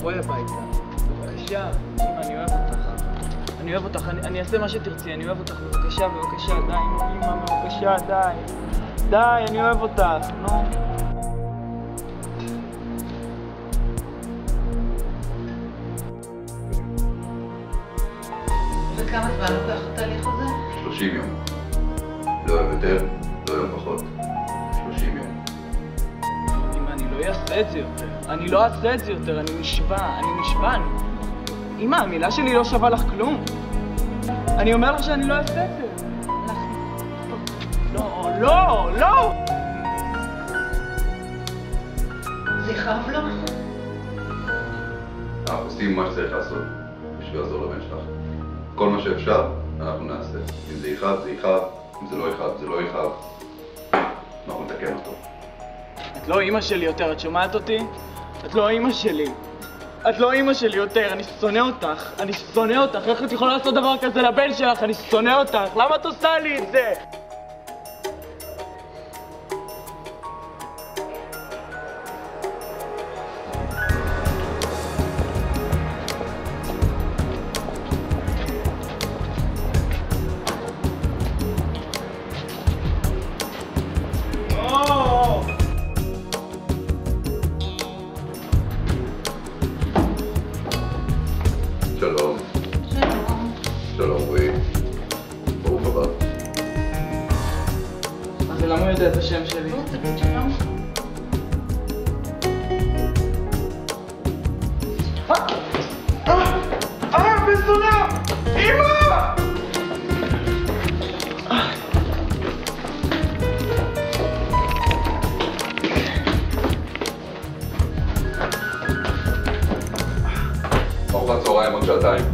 בואי הביתה. בבקשה, אמא, אני אוהב אותך. אני אוהב אותך, אני אעשה מה שתרצי, אני אוהב אותך, בבקשה, בבקשה, די, אמא, בבקשה, די. די, אני אוהב אותך, נו. וכמה זמן לוקח התהליך הזה? 30 יום. לא יום יותר, לא יום פחות. 30 יום. אמא, אני לא אעשה את זה יותר. אני לא אעשה את זה יותר, אני נשבע. אמא, המילה שלי לא שווה לך כלום. אני אומר לך שאני לא אעשה את זה. לא! זה יכאב לו? אנחנו עושים מה שצריך לעשות בשביל לעזור לבן שלך. כל מה שאפשר, אנחנו נעשה. אם זה יכאב, זה יכאב. אם זה לא יכאב, זה לא יכאב. אנחנו נתקן אותו. את לא אמא שלי יותר, את שומעת אותי? את לא אמא שלי. את לא אמא שלי יותר, אני שונא אותך. אני שונא אותך. איך את יכולה לעשות דבר כזה לבן שלך? אני שונא אותך. למה את עושה לי את זה? שלום. שלום. שלום רועי. ברוך הבא. אז למה הוא יודע את השם שלי? בוא תגיד שלום. בזונה! אמא! ארוחת צהריים עוד שעתיים.